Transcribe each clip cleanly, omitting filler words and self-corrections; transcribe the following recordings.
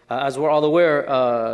As we're all aware,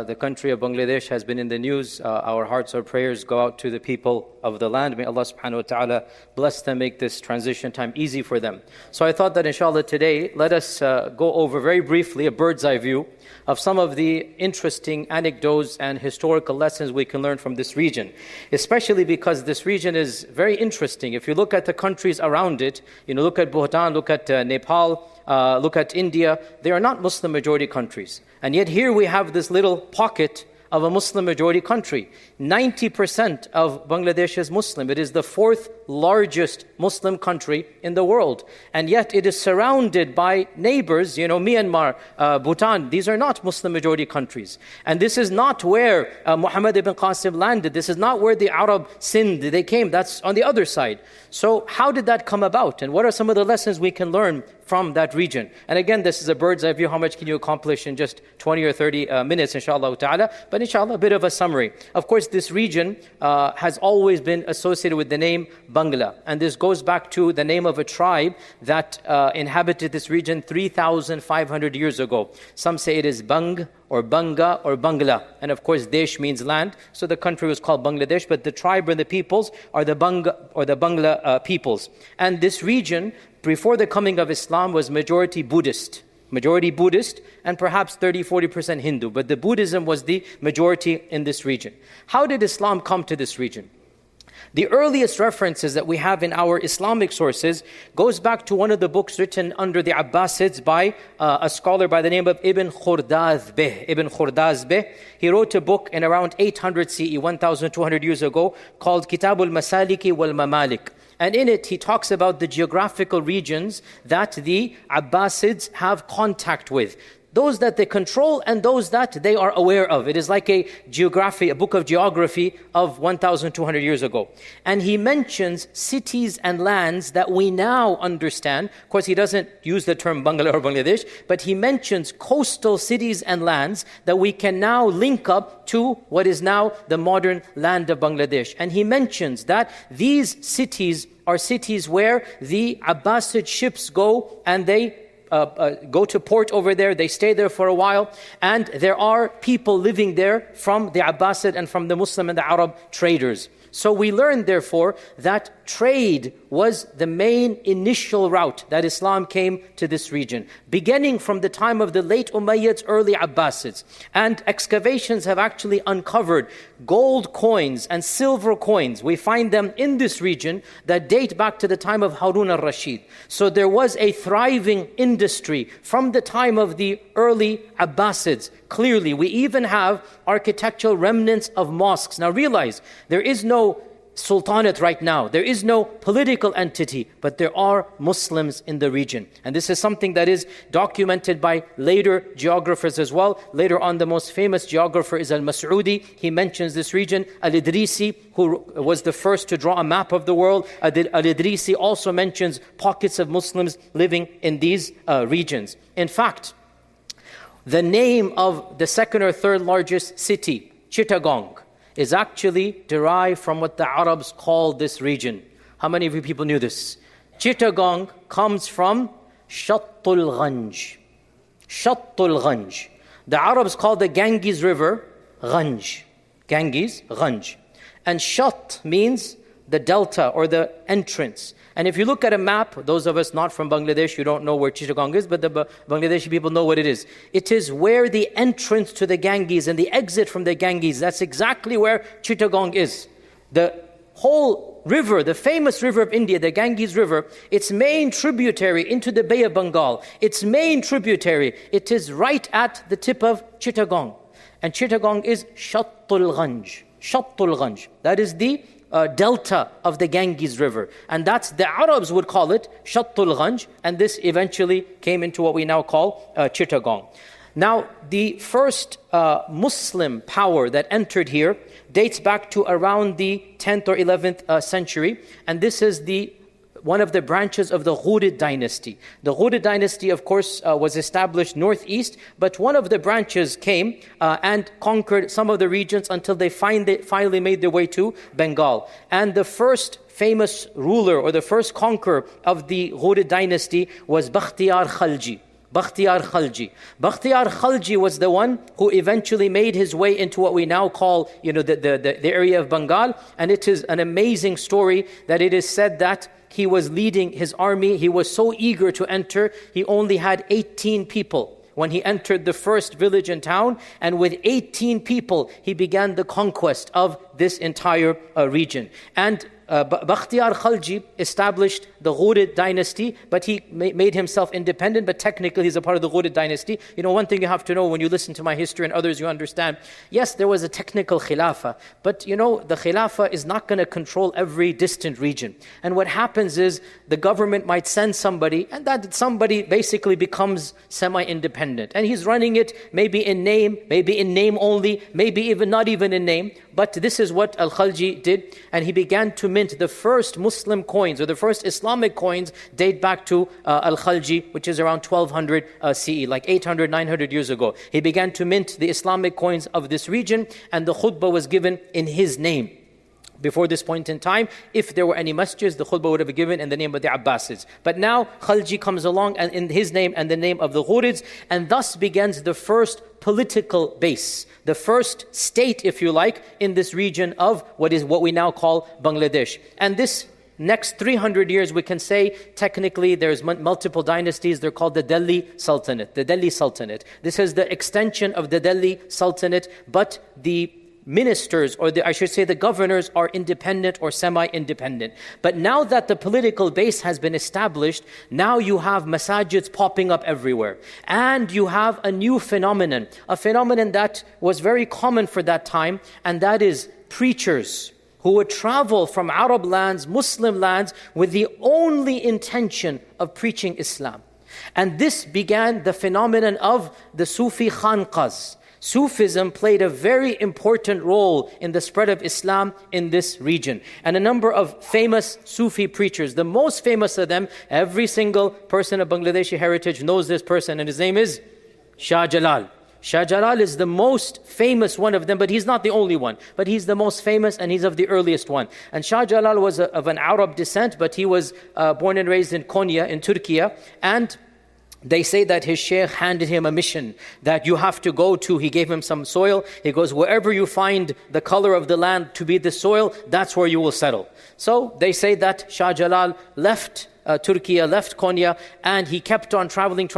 the country of Bangladesh has been in the news. Our hearts, our prayers go out to the people of the land. May Allah subhanahu wa ta'ala bless them, make this transition time easy for them. So I thought that inshallah today, let us go over very briefly a bird's eye view of some of the interesting anecdotes and historical lessons we can learn from this region. Especially because this region is very interesting. If you look at the countries around it, look at Bhutan, look at Nepal, look at India, they are not Muslim majority countries. And yet here we have this little pocket of a Muslim majority country. 90% of Bangladesh is Muslim. It is the fourth largest Muslim country in the world. And yet it is surrounded by neighbors, Myanmar, Bhutan. These are not Muslim majority countries. And this is not where Muhammad ibn Qasim landed. This is not where the Arab Sindh, they came. That's on the other side. So how did that come about? And what are some of the lessons we can learn from that region? And again, this is a bird's eye view. How much can you accomplish in just 20 or 30 minutes, inshallah ta'ala? But inshallah, a bit of a summary. Of course, this region has always been associated with the name Bangla. And this goes back to the name of a tribe that inhabited this region 3,500 years ago. Some say it is Bang, or Banga, or Bangla. And of course, Desh means land. So the country was called Bangladesh, but the tribe and the peoples are the Banga or the Bangla peoples. And this region, before the coming of Islam, was majority Buddhist, and perhaps 30-40% Hindu. But the Buddhism was the majority in this region. How did Islam come to this region? The earliest references that we have in our Islamic sources goes back to one of the books written under the Abbasids by a scholar by the name of Ibn Khurdazbeh. He wrote a book in around 800 CE, 1,200 years ago, called Kitabul Masaliki wal Mamalik. And in it, he talks about the geographical regions that the Abbasids have contact with. Those that they control and those that they are aware of. It is like a book of geography of 1,200 years ago. And he mentions cities and lands that we now understand. Of course, he doesn't use the term Bangla or Bangladesh, but he mentions coastal cities and lands that we can now link up to what is now the modern land of Bangladesh. And he mentions that these cities are cities where the Abbasid ships go and they go to port over there, they stay there for a while, and there are people living there from the Abbasid and from the Muslim and the Arab traders. So we learn, therefore, that trade was the main initial route that Islam came to this region, beginning from the time of the late Umayyads, early Abbasids. And excavations have actually uncovered gold coins and silver coins. We find them in this region that date back to the time of Harun al-Rashid. So there was a thriving industry from the time of the early Abbasids. Clearly, we even have architectural remnants of mosques. Now realize, there is no sultanate right now. There is no political entity, but there are Muslims in the region. And this is something that is documented by later geographers as well. Later on, the most famous geographer is Al-Mas'udi. He mentions this region. Al-Idrisi, who was the first to draw a map of the world, Al-Idrisi also mentions pockets of Muslims living in these regions. In fact, the name of the second or third largest city, Chittagong, is actually derived from what the Arabs call this region. How many of you people knew this? Chittagong comes from Shattul Ghanj. Shattul Ghanj. The Arabs call the Ganges River Ghanj. Ganges, Ghanj. And Shat means the delta or the entrance. And if you look at a map, those of us not from Bangladesh, you don't know where Chittagong is, but the Bangladeshi people know what it is. It is where the entrance to the Ganges and the exit from the Ganges, that's exactly where Chittagong is. The whole river, the famous river of India, the Ganges River, its main tributary into the Bay of Bengal, its main tributary, it is right at the tip of Chittagong. And Chittagong is Shattul Ghanj. Shattul Ghanj. That is the delta of the Ganges River. And that's, the Arabs would call it Shattul Ghanj, and this eventually came into what we now call Chittagong. Now, the first Muslim power that entered here dates back to around the 10th or 11th century, and this is one of the branches of the Ghurid dynasty. The Ghurid dynasty, of course, was established northeast, but one of the branches came and conquered some of the regions until they finally made their way to Bengal. And the first famous ruler or the first conqueror of the Ghurid dynasty was Bakhtiyar Khalji. Bakhtiyar Khalji. Bakhtiyar Khalji was the one who eventually made his way into what we now call, the area of Bengal. And it is an amazing story that it is said that he was leading his army. He was so eager to enter, he only had 18 people when he entered the first village and town. And with 18 people, he began the conquest of this entire region. And Bakhtiyar Khalji established the Ghurid dynasty, but he made himself independent, but technically he's a part of the Ghurid dynasty. One thing you have to know when you listen to my history and others, you understand, yes, there was a technical khilafah, but the khilafah is not going to control every distant region. And what happens is the government might send somebody, and that somebody basically becomes semi-independent. And he's running it maybe in name only, maybe even not even in name. But this is what Al-Khalji did, and he began to mint the first Muslim coins, or the first Islamic coins date back to Al-Khalji, which is around 1200 CE, like 800, 900 years ago. He began to mint the Islamic coins of this region, and the khutbah was given in his name. Before this point in time, if there were any masjids, the khutbah would have been given in the name of the Abbasids. But now Khalji comes along and in his name and the name of the Ghurids, and thus begins the first political base, the first state, if you like, in this region of what we now call Bangladesh. And this next 300 years, we can say, technically, there's multiple dynasties. They're called the Delhi Sultanate. The Delhi Sultanate. This is the extension of the Delhi Sultanate, but the ministers, or the governors, are independent or semi-independent. But now that the political base has been established, now you have masajids popping up everywhere. And you have a new phenomenon, a phenomenon that was very common for that time, and that is preachers who would travel from Arab lands, Muslim lands, with the only intention of preaching Islam. And this began the phenomenon of the Sufi Khanqahs. Sufism played a very important role in the spread of Islam in this region. And a number of famous Sufi preachers, the most famous of them, every single person of Bangladeshi heritage knows this person, and his name is Shah Jalal. Shah Jalal is the most famous one of them, but he's not the only one. But he's the most famous, and he's of the earliest one. And Shah Jalal was of an Arab descent, but he was born and raised in Konya, in Turkey. And they say that his sheikh handed him a mission that you have to go to. He gave him some soil. He goes, wherever you find the color of the land to be the soil, that's where you will settle. So they say that Shah Jalal left Turkey, left Konya, and he kept on traveling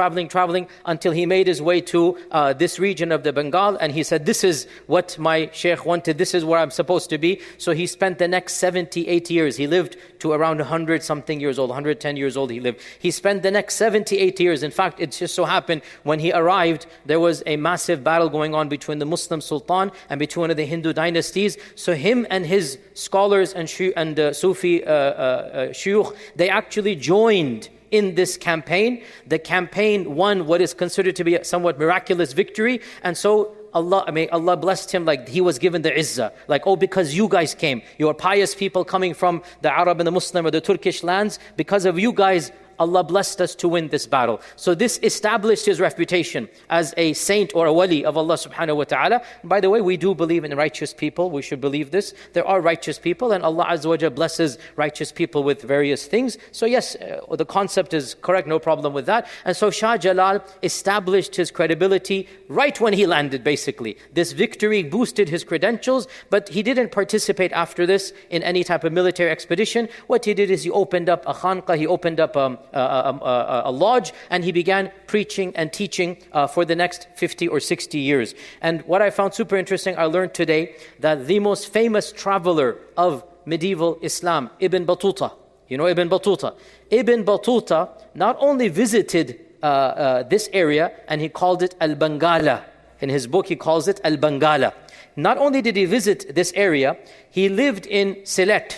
until he made his way to this region of the Bengal. And he said, this is what my sheikh wanted, this is where I'm supposed to be. So he spent the next 78 years. He lived to around 100 something years old, 110 years old he lived. He spent the next 78 years. In fact, it just so happened when he arrived, there was a massive battle going on between the Muslim Sultan and between one of the Hindu dynasties. So him and his scholars and Sufi shuyukh, they actually joined in this campaign. The campaign won what is considered to be a somewhat miraculous victory. And so Allah blessed him, like he was given the izzah. Like, because you guys came, you are pious people coming from the Arab and the Muslim or the Turkish lands, because of you guys, Allah blessed us to win this battle. So this established his reputation as a saint or a wali of Allah subhanahu wa ta'ala. By the way, we do believe in righteous people. We should believe this. There are righteous people, and Allah Azza wa Jalla blesses righteous people with various things. So yes, the concept is correct, no problem with that. And so Shah Jalal established his credibility right when he landed, basically. This victory boosted his credentials, but he didn't participate after this in any type of military expedition. What he did is he opened up a khanqah, he opened up a lodge, and he began preaching and teaching for the next 50 or 60 years. And what I found super interesting, I learned today that the most famous traveler of medieval Islam, Ibn Battuta, you know Ibn Battuta? Ibn Battuta not only visited this area, and he called it Al-Bangala. In his book, he calls it Al-Bangala. Not only did he visit this area, he lived in Sylhet,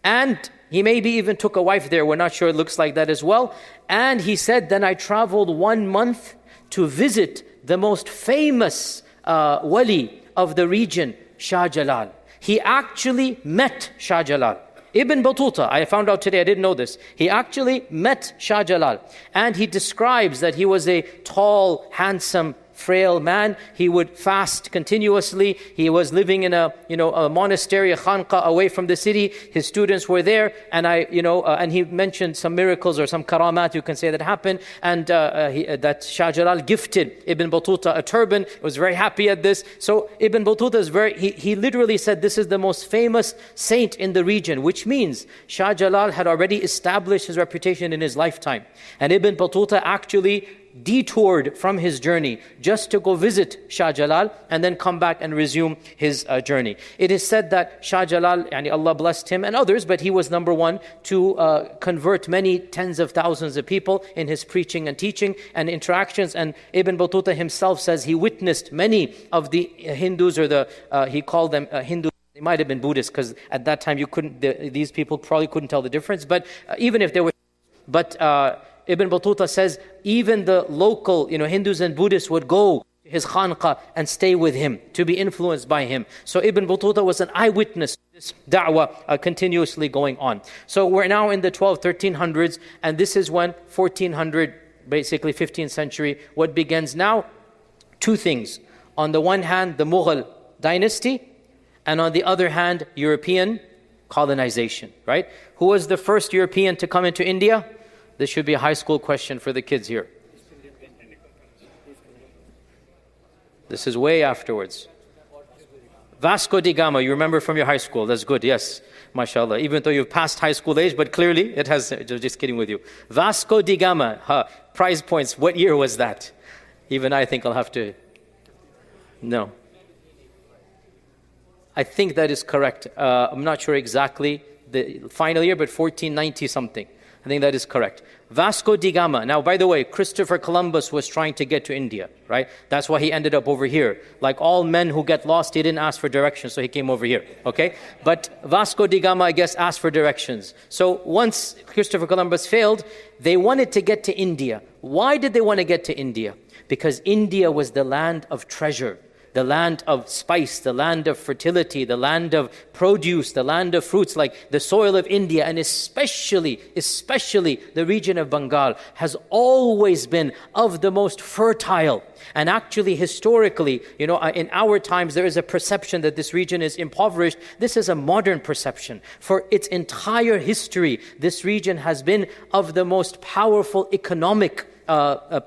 and he maybe even took a wife there. We're not sure. It looks like that as well. And he said, then I traveled 1 month to visit the most famous wali of the region, Shah Jalal. He actually met Shah Jalal. Ibn Battuta, I found out today, I didn't know this. He actually met Shah Jalal. And he describes that he was a tall, handsome frail man. He would fast continuously. He was living in a monastery, a khanqa away from the city. His students were there, and and he mentioned some miracles or some karamat, you can say, that happened, and that Shah Jalal gifted Ibn Battuta a turban. He was very happy at this. So Ibn Battuta is he literally said this is the most famous saint in the region, which means Shah Jalal had already established his reputation in his lifetime. And Ibn Battuta actually detoured from his journey just to go visit Shah Jalal and then come back and resume his journey. It is said that Shah Jalal, Allah blessed him and others, but he was number one to convert many tens of thousands of people in his preaching and teaching and interactions. And Ibn Battuta himself says he witnessed many of the Hindus, or he called them Hindus. They might have been Buddhists, because at that time these people probably couldn't tell the difference. But even if they were, Ibn Battuta says even the local, Hindus and Buddhists would go to his khanqa and stay with him, to be influenced by him. So Ibn Battuta was an eyewitness to this da'wah continuously going on. So we're now in the 1300s, and this is when 1400, basically 15th century, what begins now? Two things. On the one hand, the Mughal dynasty, and on the other hand, European colonization, right? Who was the first European to come into India? This should be a high school question for the kids here. This is way afterwards. Vasco da Gama, you remember from your high school. That's good, yes. MashaAllah. Even though you've passed high school age, but clearly it has, just kidding with you. Vasco da Gama, prize points. What year was that? Even I think I'll have to, no. I think that is correct. I'm not sure exactly the final year, but 1490 something. I think that is correct. Vasco da Gama. Now, by the way, Christopher Columbus was trying to get to India, right? That's why he ended up over here. Like all men who get lost, he didn't ask for directions, so he came over here, okay? But Vasco da Gama, I guess, asked for directions. So once Christopher Columbus failed, they wanted to get to India. Why did they want to get to India? Because India was the land of treasure, the land of spice, the land of fertility, the land of produce, the land of fruits, like the soil of India, and especially the region of Bengal has always been of the most fertile. And actually, historically, in our times, there is a perception that this region is impoverished. This is a modern perception. For its entire history, this region has been of the most powerful economic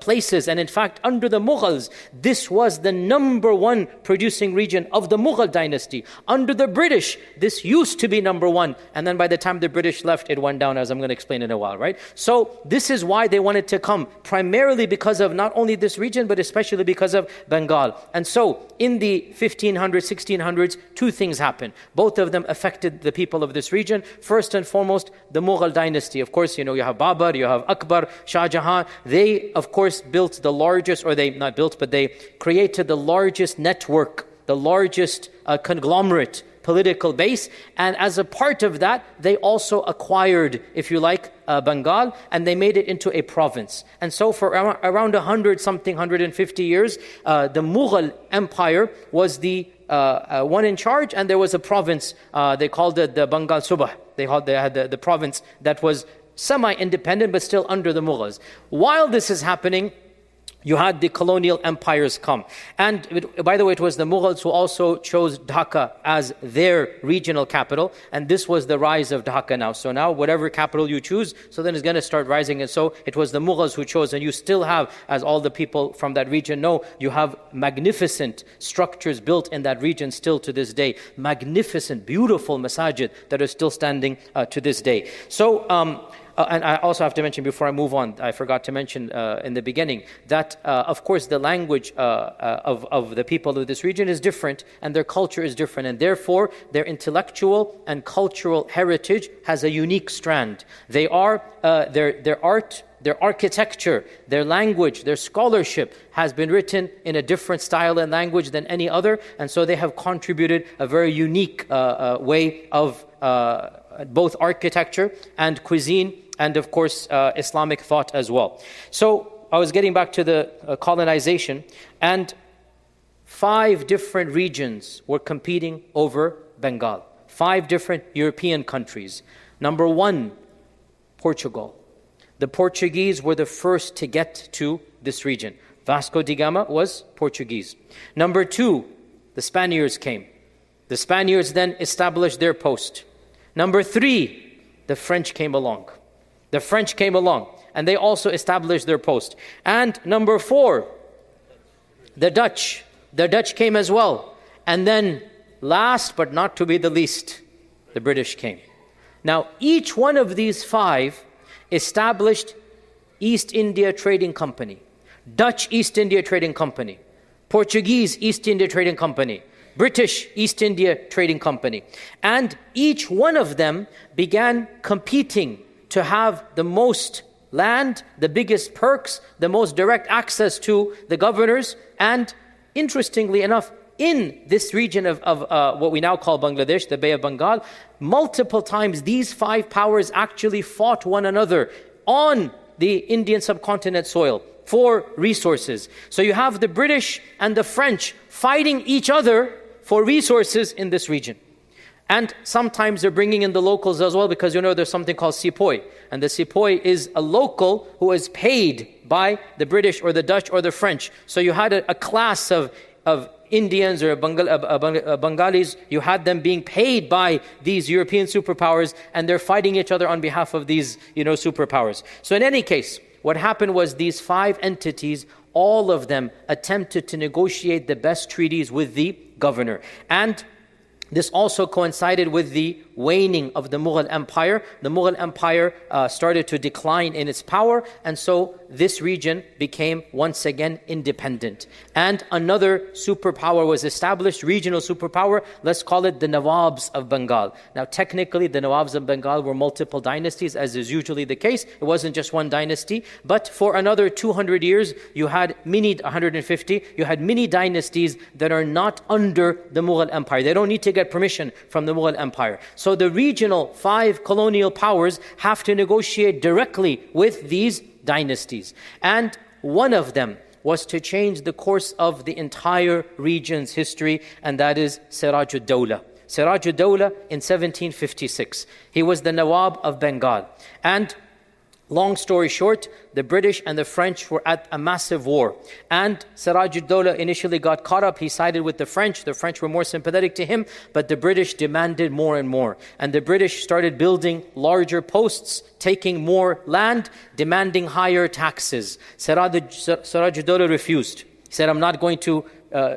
places, and in fact under the Mughals, this was the number one producing region of the Mughal dynasty. Under the British, this used to be number one, and then by the time the British left, it went down, as I'm going to explain in a while, right? So this is why they wanted to come, primarily because of not only this region, but especially because of Bengal. And so in the 1500s, 1600s, two things happened. Both of them affected the people of this region. First and foremost, the Mughal dynasty. Of course, you have Babur, you have Akbar, Shah Jahan. They, of course, built the largest, or they not built, but they created the largest network, the largest conglomerate political base. And as a part of that, they also acquired, if you like, Bengal, and they made it into a province. And so for around 150 years, the Mughal Empire was the one in charge, and there was a province, they called it the Bengal Subah. They had the province that was semi-independent, but still under the Mughals. While this is happening, you had the colonial empires come. And by the way, it was the Mughals who also chose Dhaka as their regional capital. And this was the rise of Dhaka now. So now whatever capital you choose, so then it's going to start rising. And so it was the Mughals who chose. And you still have, as all the people from that region know, you have magnificent structures built in that region still to this day. Magnificent, beautiful masajid that are still standing to this day. So, and I also have to mention before I move on, I forgot to mention in the beginning that, of course, the language of the people of this region is different, and their culture is different, and therefore their intellectual and cultural heritage has a unique strand. They are their art, their architecture, their language, their scholarship has been written in a different style and language than any other, and so they have contributed a very unique way of both architecture and cuisine, and of course Islamic thought as well. So I was getting back to the colonization, and 5 different regions were competing over Bengal. 5 different European countries. Number 1, Portugal. The Portuguese were the first to get to this region. Vasco da Gama was Portuguese. Number 2, the Spaniards came. The Spaniards then established their post. Number 3, the French came along. The French came along and they also established their post. And number 4, the Dutch. The Dutch came as well. And then last but not to be the least, the British came. Now each one of these 5 established East India Trading Company, Dutch East India Trading Company, Portuguese East India Trading Company, British East India Trading Company. And each one of them began competing to have the most land, the biggest perks, the most direct access to the governors. And interestingly enough, in this region of what we now call Bangladesh, the Bay of Bengal, multiple times these 5 powers actually fought one another on the Indian subcontinent soil for resources. So you have the British and the French fighting each other for resources in this region. And sometimes they're bringing in the locals as well, because there's something called sepoy. And the sepoy is a local who is paid by the British or the Dutch or the French. So you had a class of Indians or Bengalis, you had them being paid by these European superpowers, and they're fighting each other on behalf of these superpowers. So in any case, what happened was these 5 entities, all of them attempted to negotiate the best treaties with the governor. And this also coincided with the waning of the Mughal Empire. The Mughal Empire started to decline in its power, and so this region became once again independent. And another superpower was established, regional superpower. Let's call it the Nawabs of Bengal. Now technically the Nawabs of Bengal were multiple dynasties, as is usually the case. It wasn't just one dynasty, but for another 200 years you had 150, you had many dynasties that are not under the Mughal Empire. They don't need to get permission from the Mughal Empire. So the regional 5 colonial powers have to negotiate directly with these dynasties. And one of them was to change the course of the entire region's history, and that is Siraj ud-Dawla. Siraj ud-Dawla in 1756. He was the Nawab of Bengal. And long story short, the British and the French were at a massive war. And Siraj ud-Dawla initially got caught up. He sided with the French. The French were more sympathetic to him, but the British demanded more and more. And the British started building larger posts, taking more land, demanding higher taxes. Siraj ud-Dawla refused. He said, I'm not going to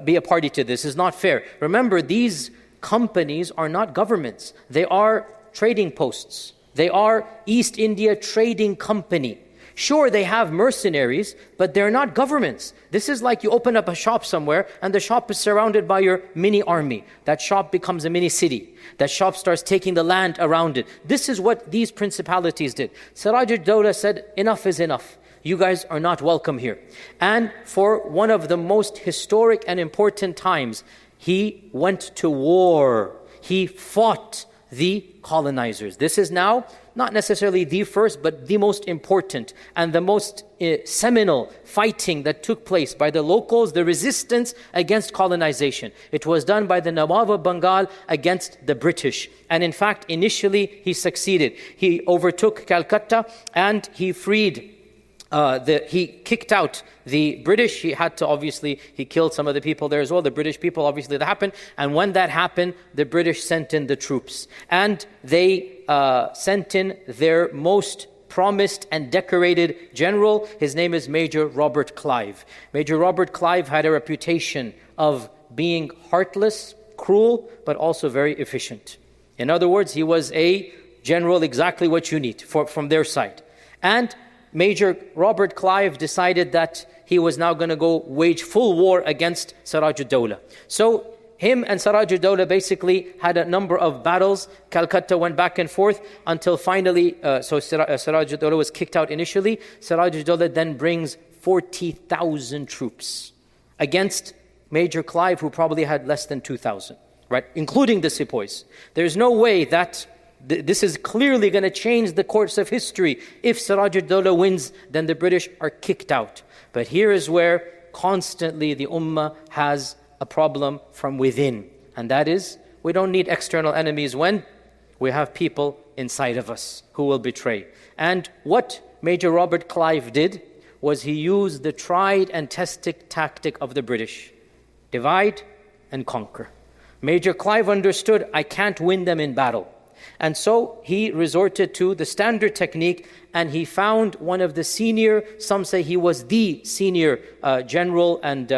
be a party to this. It's not fair. Remember, these companies are not governments. They are trading posts. They are East India Trading Company. Sure, they have mercenaries, but they're not governments. This is like you open up a shop somewhere and the shop is surrounded by your mini army. That shop becomes a mini city. That shop starts taking the land around it. This is what these principalities did. Siraj ud-Dawla said, enough is enough. You guys are not welcome here. And for one of the most historic and important times, he went to war. He fought the colonizers. This is now not necessarily the first, but the most important and the most seminal fighting that took place by the locals, the resistance against colonization. It was done by the Nawab of Bengal against the British. And in fact, initially he succeeded. He overtook Calcutta and he freed he kicked out the British. He had to he killed some of the people there as well, the British people, obviously that happened. And when that happened, the British sent in the troops. And they sent in their most promised and decorated general. His name is Major Robert Clive. Major Robert Clive had a reputation of being heartless, cruel, but also very efficient. In other words, he was a general exactly what you need from their side. And Major Robert Clive decided that he was now going to go wage full war against Siraj ud-Dawla. So him and Siraj ud-Dawla basically had a number of battles. Calcutta went back and forth until finally, Siraj ud-Dawla was kicked out initially. Siraj ud-Dawla then brings 40,000 troops against Major Clive, who probably had less than 2,000, right? Including the sepoys. There's no way that this is clearly going to change the course of history. If Siraj ud-Dawla wins, then the British are kicked out. But here is where constantly the Ummah has a problem from within. And that is, we don't need external enemies when we have people inside of us who will betray. And what Major Robert Clive did was he used the tried and tested tactic of the British. Divide and conquer. Major Clive understood, I can't win them in battle. And so he resorted to the standard technique, and he found one of the senior, some say he was the senior general and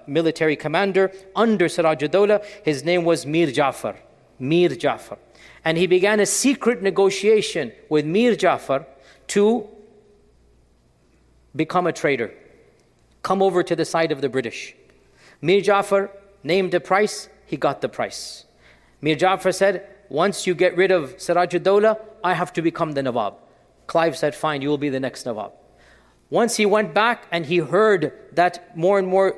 military commander under Siraj ad-Dawla. His name was Mir Jafar. Mir Jafar. And he began a secret negotiation with Mir Jafar to become a traitor. Come over to the side of the British. Mir Jafar named a price, he got the price. Mir Jafar said, once you get rid of Siraj ad-Dawla, I have to become the Nawab. Clive said, fine, you will be the next Nawab. Once he went back and he heard that more and more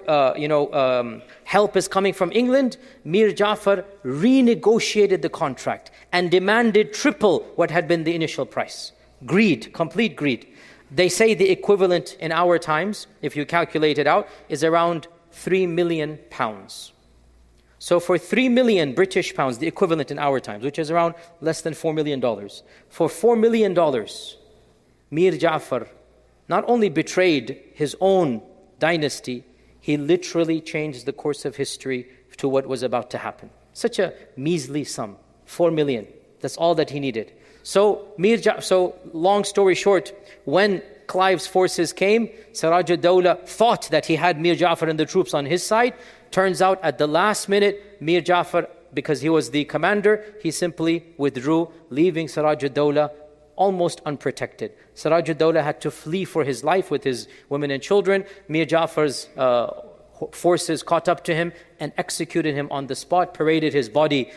help is coming from England, Mir Jafar renegotiated the contract and demanded triple what had been the initial price. Greed, complete greed. They say the equivalent in our times, if you calculate it out, is around £3 million. So for 3 million British pounds, the equivalent in our times, which is around less than $4 million, for $4 million, Mir Jafar not only betrayed his own dynasty, he literally changed the course of history to what was about to happen. Such a measly sum, 4 million. That's all that he needed. So long story short, when Clive's forces came, Siraj ad-Dawla thought that he had Mir Jafar and the troops on his side. Turns out at the last minute, Mir Jafar, because he was the commander, he simply withdrew, leaving Siraj ad-Dawla almost unprotected. Siraj ad-Dawla had to flee for his life with his women and children. Mir Jafar's forces caught up to him and executed him on the spot, paraded his body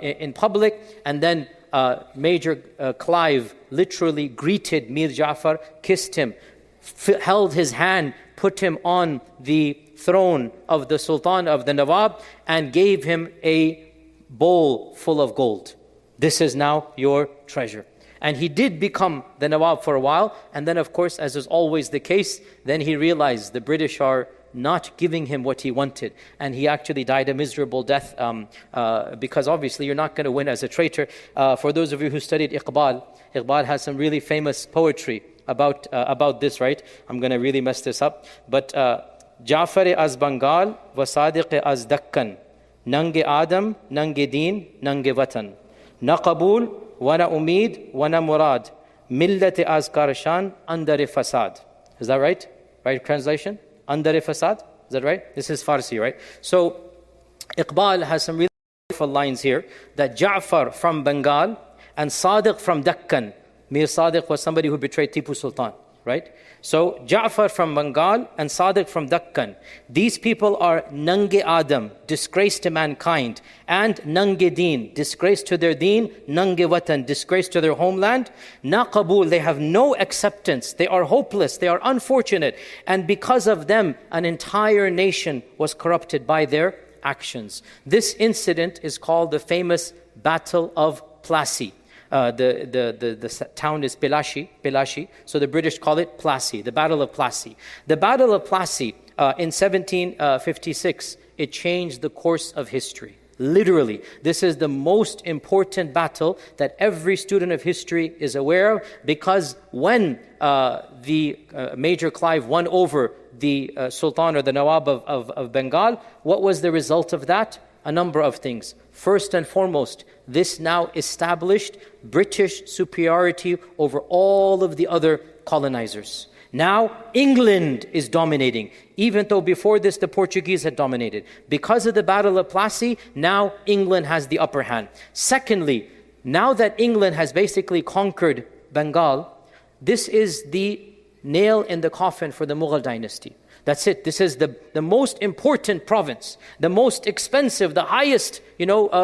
in public, and then Major Clive literally greeted Mir Jafar, kissed him, held his hand, put him on the throne of the Sultan of the Nawab, and gave him a bowl full of gold. This is now your treasure. And he did become the Nawab for a while, and then of course, as is always the case, then he realized the British are not giving him what he wanted, and he actually died a miserable death because obviously you're not going to win as a traitor. For those of you who studied Iqbal has some really famous poetry about this, right? I'm going to really mess this up, but Jafar az Bengal wa Sadiq az Dakkan, nange Adam, nange Deen, nange Watan, na Qabul wa na Umeed wa na Murad, millat az Karshan, andar fasad. Is that right? Right translation? Andar fasad? Is that right? This is Farsi, right? So Iqbal has some really beautiful lines here that Ja'far from Bengal and Sadiq from Dakkan. Mir Sadiq was somebody who betrayed Tipu Sultan, right? So Ja'far from Bengal and Sadiq from Dakkan. These people are Nange Adam, disgrace to mankind, and Nange Deen, disgrace to their deen, Nange Watan, disgrace to their homeland. Na Qabul, they have no acceptance, they are hopeless, they are unfortunate, and because of them, an entire nation was corrupted by their actions. This incident is called the famous Battle of Plassey. The town is Pelashi, so the British call it Plassey, the Battle of Plassey. The Battle of Plassey in 1756, it changed the course of history. Literally, this is the most important battle that every student of history is aware of, because when the Major Clive won over the Sultan or the Nawab of Bengal, what was the result of that? A number of things. First and foremost, this now established British superiority over all of the other colonizers. Now England is dominating, even though before this the Portuguese had dominated. Because of the Battle of Plassey, now England has the upper hand. Secondly, now that England has basically conquered Bengal, this is the nail in the coffin for the Mughal dynasty. That's it. This is the most important province, the most expensive, the highest,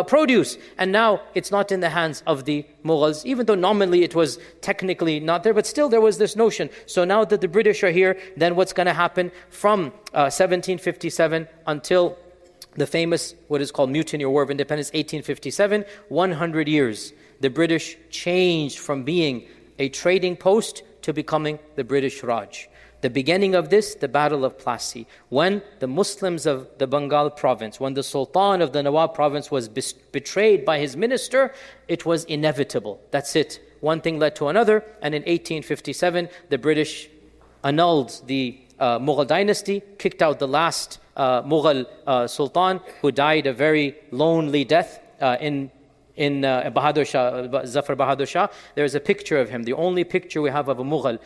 produce. And now it's not in the hands of the Mughals, even though nominally it was technically not there, but still there was this notion. So now that the British are here, then what's going to happen from 1757 until the famous, what is called Mutiny or War of Independence, 1857, 100 years. The British changed from being a trading post to becoming the British Raj. The beginning of this, the Battle of Plassey, when the Muslims of the Bengal province, when the Sultan of the Nawab province was betrayed by his minister, it was inevitable. That's it. One thing led to another, and in 1857, the British annulled the Mughal dynasty, kicked out the last Mughal Sultan, who died a very lonely death in Bahadur Shah, Zafar Bahadur Shah. There's a picture of him, the only picture we have of a Mughal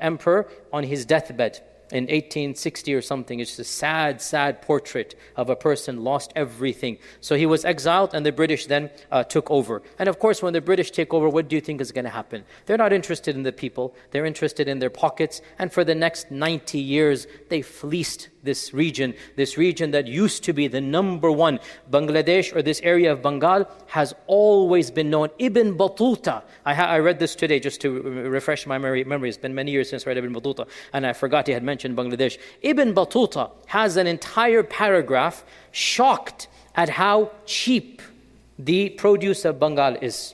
emperor on his deathbed in 1860 or something. It's a sad, sad portrait of a person lost everything. So he was exiled, and the British then took over. And of course, when the British take over, what do you think is going to happen? They're not interested in the people. They're interested in their pockets. And for the next 90 years, they fleeced this region that used to be the number one. Bangladesh, or this area of Bengal, has always been known. Ibn Battuta, I read this today just to refresh my memory. It's been many years since I read Ibn Battuta, and I forgot he had mentioned Bangladesh. Ibn Battuta has an entire paragraph shocked at how cheap the produce of Bengal is.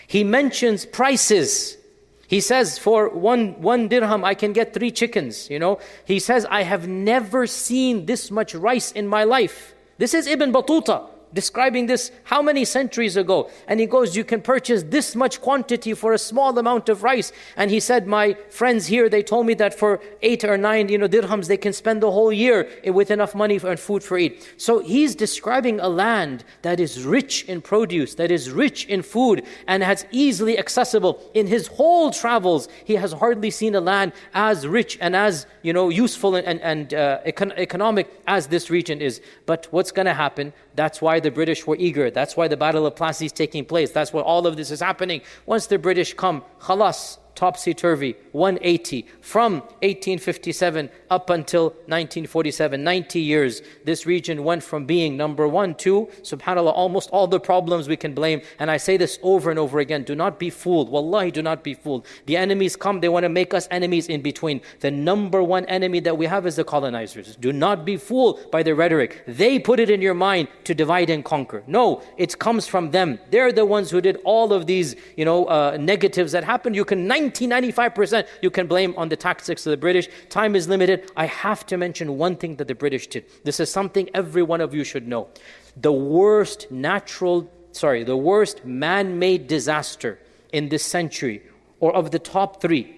He mentions prices. He says, for one dirham, I can get 3 chickens, He says, I have never seen this much rice in my life. This is Ibn Battuta describing this how many centuries ago? And he goes, you can purchase this much quantity for a small amount of rice. And he said, my friends here, they told me that for 8 or 9 dirhams, they can spend the whole year with enough money and food for eat. So he's describing a land that is rich in produce, that is rich in food, and has easily accessible. In his whole travels, he has hardly seen a land as rich and as useful and economic as this region is. But what's going to happen? That's why the British were eager. That's why the Battle of Plassey is taking place. That's why all of this is happening. Once the British come, khalas, topsy-turvy, 180. From 1857 up until 1947, 90 years, this region went from being number 1 to, subhanAllah, almost all the problems we can blame. And I say this over and over again, do not be fooled. Wallahi, do not be fooled. The enemies come, they want to make us enemies in between. The number 1 enemy that we have is the colonizers. Do not be fooled by the rhetoric. They put it in your mind to divide and conquer. No, it comes from them. They're the ones who did all of these, negatives that happened. You can 95% you can blame on the tactics of the British. Time is limited. I have to mention one thing that the British did. This is something every one of you should know. The worst man-made disaster in this century, or of the top 3,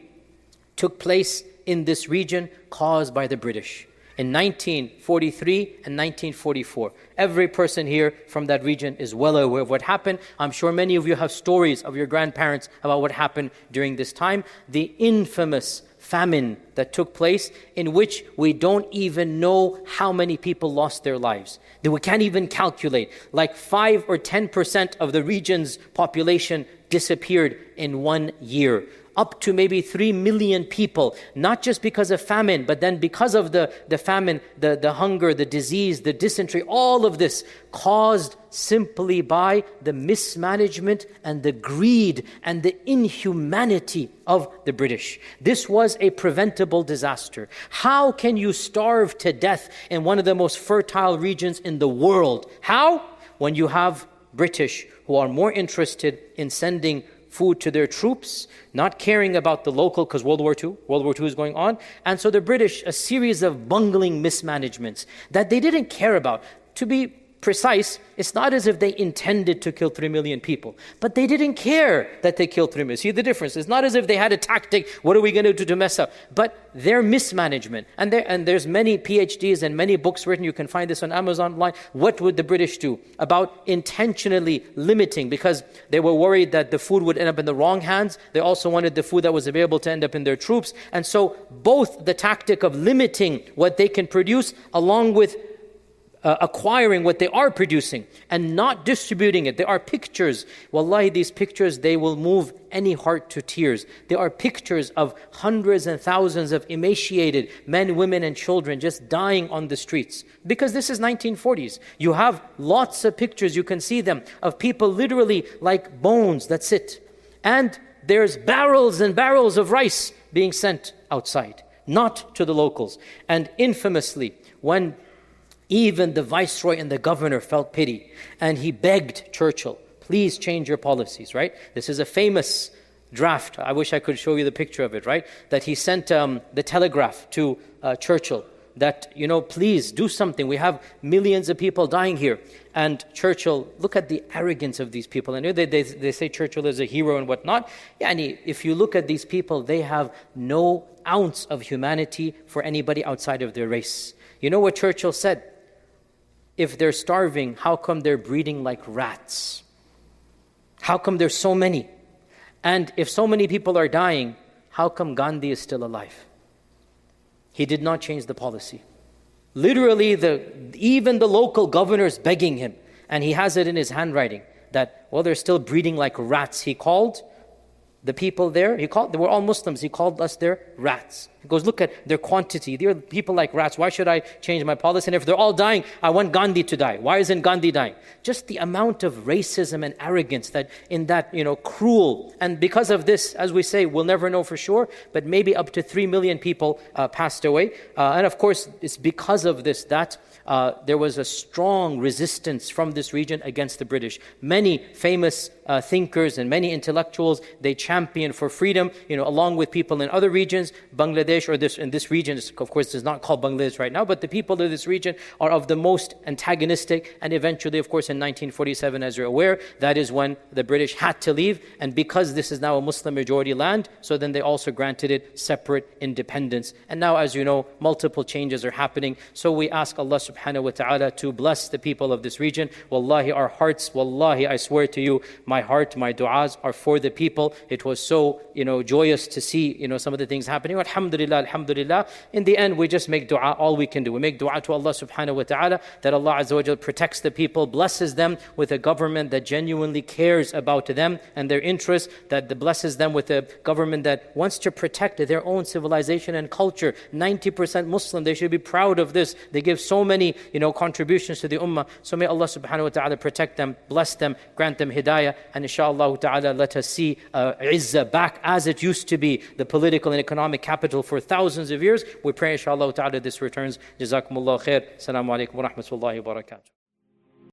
took place in this region caused by the British. In 1943 and 1944. Every person here from that region is well aware of what happened. I'm sure many of you have stories of your grandparents about what happened during this time. The infamous famine that took place, in which we don't even know how many people lost their lives. That we can't even calculate. Like 5 or 10% of the region's population disappeared in 1 year. Up to maybe 3 million people, not just because of famine, but then because of the famine, the hunger, the disease, the dysentery, all of this caused simply by the mismanagement and the greed and the inhumanity of the British. This was a preventable disaster. How can you starve to death in one of the most fertile regions in the world? How? When you have British who are more interested in sending food to their troops, not caring about the local, because World War II is going on. And so the British, a series of bungling mismanagements that they didn't care about. To be precise, it's not as if they intended to kill 3 million people, but they didn't care that they killed 3 million. See the difference? It's not as if they had a tactic, what are we going to do to mess up? But their mismanagement, and there's many PhDs and many books written, you can find this on Amazon online. What would the British do about intentionally limiting? Because they were worried that the food would end up in the wrong hands. They also wanted the food that was available to end up in their troops. And so both the tactic of limiting what they can produce, along with acquiring what they are producing and not distributing it. There are pictures. Wallahi, these pictures, they will move any heart to tears. There are pictures of hundreds and thousands of emaciated men, women, and children just dying on the streets. Because this is 1940s. You have lots of pictures, you can see them, of people literally like bones that sit. And there's barrels and barrels of rice being sent outside, not to the locals. And infamously, when even the viceroy and the governor felt pity, and he begged Churchill, please change your policies, right? This is a famous draft. I wish I could show you the picture of it, right? That he sent the telegraph to Churchill. that, please do something. We have millions of people dying here. And Churchill, look at the arrogance of these people. I know they say Churchill is a hero and whatnot. If you look at these people, they have no ounce of humanity for anybody outside of their race. You know what Churchill said? If they're starving, how come they're breeding like rats? How come there's so many? And if so many people are dying, how come Gandhi is still alive? He did not change the policy. Literally, even the local governors begging him, and he has it in his handwriting, that, they're still breeding like rats. He called the people there, they were all Muslims, he called us their rats. He goes, look at their quantity. They're people like rats. Why should I change my policy? And if they're all dying, I want Gandhi to die. Why isn't Gandhi dying? Just the amount of racism and arrogance that in that, cruel. And because of this, as we say, we'll never know for sure, but maybe up to 3 million people passed away. And of course, it's because of this that there was a strong resistance from this region against the British. Many famous thinkers and many intellectuals, they championed for freedom, along with people in other regions. Bangladesh, or in this region, of course, is not called Bangladesh right now, but the people of this region are of the most antagonistic. And eventually, of course, in 1947, as you're aware, that is when the British had to leave. And because this is now a Muslim majority land, so then they also granted it separate independence. And now, as you know, multiple changes are happening. So we ask Allah subhanahu wa ta'ala to bless the people of this region. Wallahi, our hearts, wallahi, I swear to you, my heart, my du'as are for the people. It was so, joyous to see, some of the things happening. Alhamdulillah, alhamdulillah. In the end, we just make dua, all we can do. We make dua to Allah subhanahu wa ta'ala that Allah Azza wa Jal protects the people, blesses them with a government that genuinely cares about them and their interests, that blesses them with a government that wants to protect their own civilization and culture. 90% Muslim, they should be proud of this. They give so many, contributions to the ummah. So may Allah subhanahu wa ta'ala protect them, bless them, grant them hidayah, and inshallah ta'ala let us see Izzah back as it used to be, the political and economic capital for thousands of years. We pray inshallah ta'ala this returns. Jazakumullah khair. Assalamu alaikum wa rahmatullahi wa barakatuh.